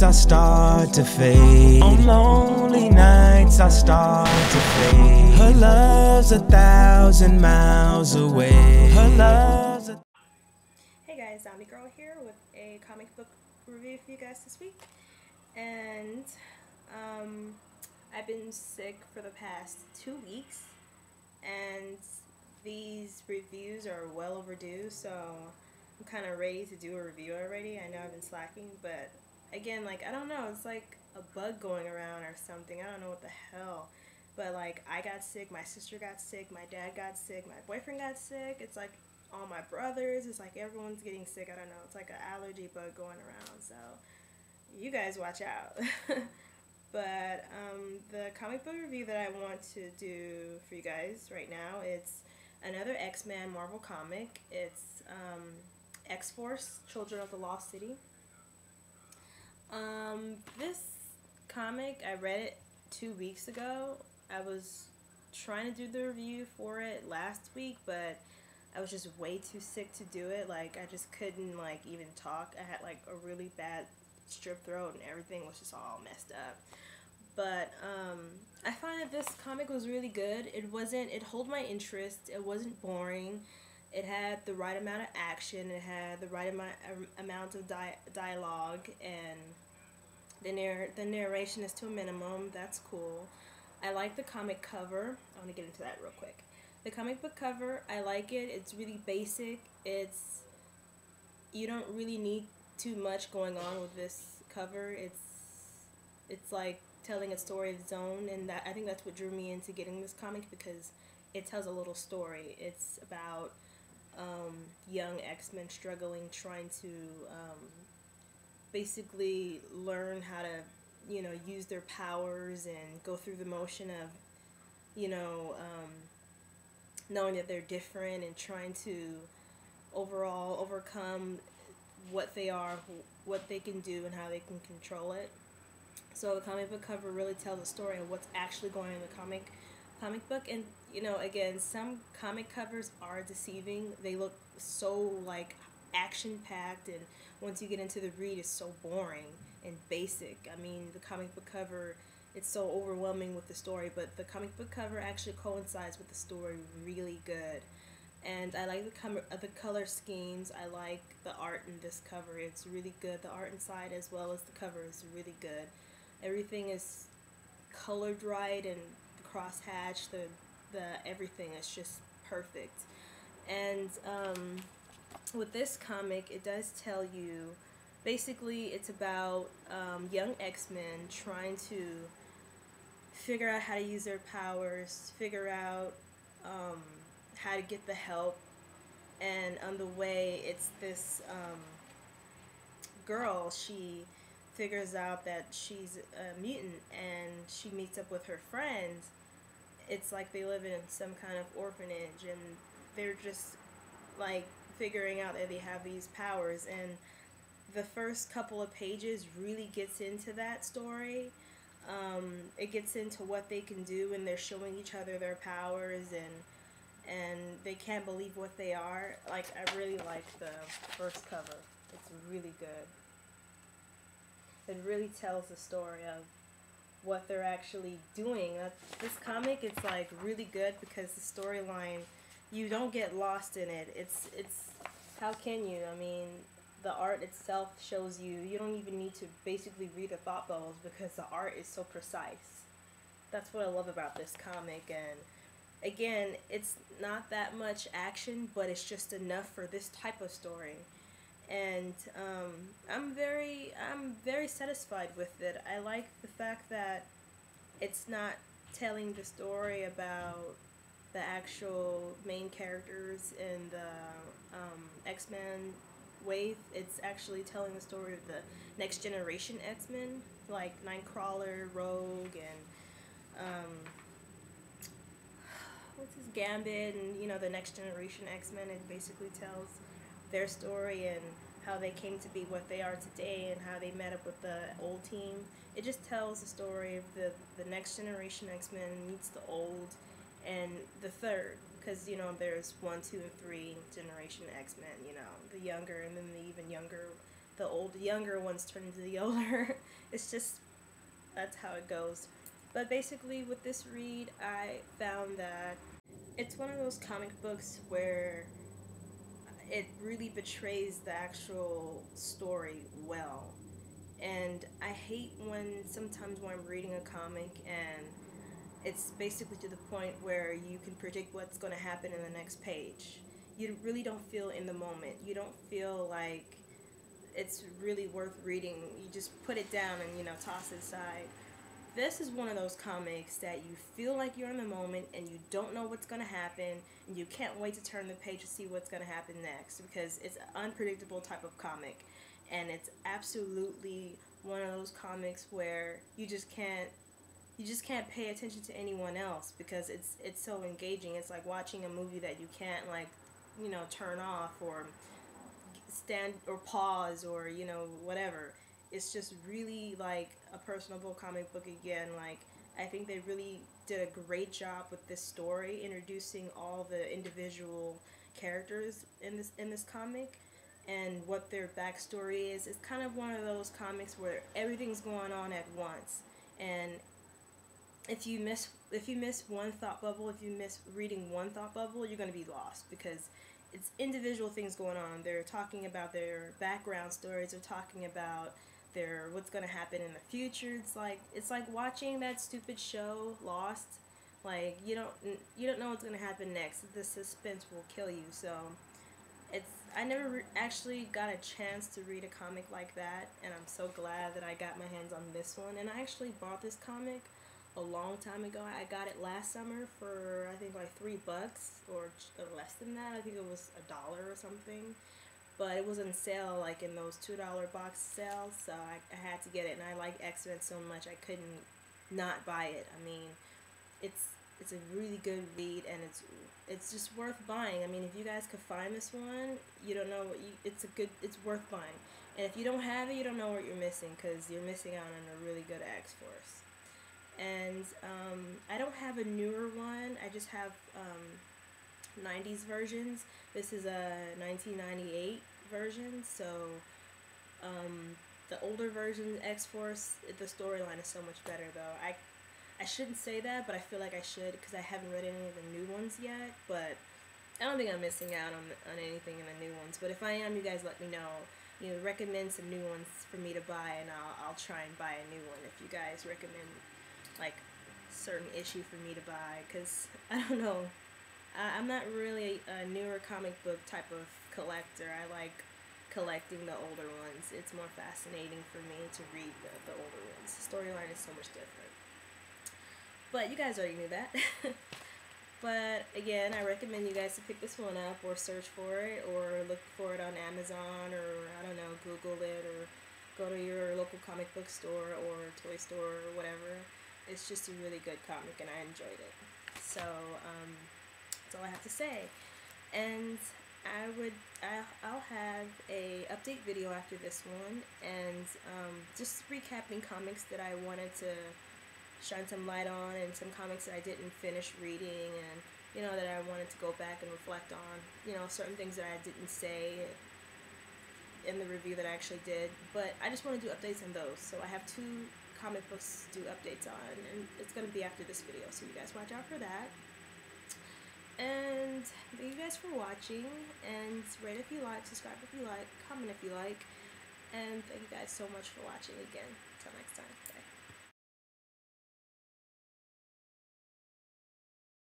nights I start to fade. On lonely nights I start to fade. Her love's 1,000 miles away. Her love's a... Hey guys, Zombie Girl here with a comic book review for you guys this week. And I've been sick for the past 2 weeks, and these reviews are well overdue, so I'm kind of ready to do a review already. I know I've been slacking, but again, like, I don't know, it's like a bug going around or something. I don't know what the hell. But like, I got sick, my sister got sick, my dad got sick, my boyfriend got sick. It's like all my brothers, it's like everyone's getting sick. I don't know, it's like an allergy bug going around, so you guys watch out. But the comic book review that I want to do for you guys right now, it's another X-Men Marvel comic. It's X-Force, Children of the Lost City. This comic, I read it 2 weeks ago. I was trying to do the review for it last week, but I was just way too sick to do it. Like, I just couldn't, like, even talk. I had, like, a really bad strep throat and everything was just all messed up. But I find that this comic was really good. It held my interest. It wasn't boring. It had the right amount of action. It had the right amount of dialogue, and the narration is to a minimum. That's cool. I like the comic cover. I want to get into that real quick. The comic book cover, I like it. It's really basic. You don't really need too much going on with this cover. It's like telling a story of its own, and I think that's what drew me into getting this comic, because it tells a little story. It's about young X-Men struggling, trying to basically learn how to, use their powers and go through the motion of, knowing that they're different and trying to overall overcome what they are, what they can do, and how they can control it. So the comic book cover really tells a story of what's actually going on in the comic book. And again, some comic covers are deceiving. They look so like action packed, and once you get into the read, it's so boring and basic. I mean, the comic book cover, it's so overwhelming with the story, but the comic book cover actually coincides with the story really good. And I like the color schemes. I like the art in this cover. It's really good. The art inside as well as the cover is really good. Everything is colored right, and the crosshatch, the everything is just perfect. And with this comic, it does tell you, basically, it's about young X-Men trying to figure out how to use their powers, figure out how to get the help, and on the way, it's this girl. She figures out that she's a mutant, and she meets up with her friends. It's like they live in some kind of orphanage, and they're just like figuring out that they have these powers. And the first couple of pages really gets into that story. It gets into what they can do, and they're showing each other their powers, and they can't believe what they are. Like, I really like the first cover. It's really good. It really tells the story of what they're actually doing. This comic, it's like really good because the storyline, you don't get lost in it. It's how can you? I mean, the art itself shows you don't even need to basically read the thought bubbles, because the art is so precise. That's what I love about this comic. And again, it's not that much action, but it's just enough for this type of story. And I'm very satisfied with it. I like the fact that it's not telling the story about the actual main characters in the X-Men wave. It's actually telling the story of the next generation X-Men, like Nightcrawler, Rogue, and what's his Gambit, and the next generation X-Men. It basically tells their story and how they came to be what they are today, and how they met up with the old team. It just tells the story of the next generation X-Men meets the old and the third, because there's 1, 2, and 3 generation X-Men, the younger, and then the even younger, the younger ones turn into the older. It's just, that's how it goes. But basically, with this read, I found that it's one of those comic books where it really betrays the actual story well. And I hate when sometimes when I'm reading a comic and it's basically to the point where you can predict what's going to happen in the next page. You really don't feel in the moment. You don't feel like it's really worth reading. You just put it down and, toss it aside. This is one of those comics that you feel like you're in the moment and you don't know what's going to happen and you can't wait to turn the page to see what's going to happen next, because it's an unpredictable type of comic, and it's absolutely one of those comics where you just can't pay attention to anyone else because it's so engaging. It's like watching a movie that you can't turn off or stand or pause or whatever. It's just really like a personable comic book again. Like, I think they really did a great job with this story, introducing all the individual characters in this comic and what their backstory is. It's kind of one of those comics where everything's going on at once, and if you miss one thought bubble, if you miss reading one thought bubble, you're going to be lost, because it's individual things going on. They're talking about their background stories. They're talking about what's going to happen in the future. It's like watching that stupid show Lost. Like, you don't know what's going to happen next. The suspense will kill you. So I never actually got a chance to read a comic like that, and I'm so glad that I got my hands on this one. And I actually bought this comic a long time ago. I got it last summer for I think like $3 or less than that. I think it was $1 or something, but it was on sale, like in those $2 box sales, so I had to get it. And I like X-Men so much I couldn't not buy it. I mean, it's a really good read, and it's just worth buying. I mean, if you guys could find this one, you don't know it's worth buying. And if you don't have it, you don't know what you're missing, because you're missing out on a really good X-Force. And I don't have a newer one. I just have 90s versions. This is a 1998 version, so the older version, X-Force, the storyline is so much better, though. I shouldn't say that, but I feel like I should, because I haven't read any of the new ones yet, but I don't think I'm missing out on anything in the new ones. But if I am, you guys let me know. Recommend some new ones for me to buy, and I'll try and buy a new one if you guys recommend like certain issue for me to buy, because I don't know, I'm not really a newer comic book type of collector. I like collecting the older ones. It's more fascinating for me to read the older ones. The storyline is so much different, but you guys already knew that. But again, I recommend you guys to pick this one up, or search for it, or look for it on Amazon, or I don't know, Google it, or go to your local comic book store or toy store or whatever. It's just a really good comic, and I enjoyed it. So that's all I have to say. And I'll have a update video after this one, and just recapping comics that I wanted to shine some light on, and some comics that I didn't finish reading, and that I wanted to go back and reflect on. Certain things that I didn't say in the review that I actually did, but I just want to do updates on those. So I have 2 comic books to do updates on, and it's going to be after this video, so you guys watch out for that. And thank you guys for watching, and rate if you like, subscribe if you like, comment if you like, and thank you guys so much for watching again. Until next time, bye.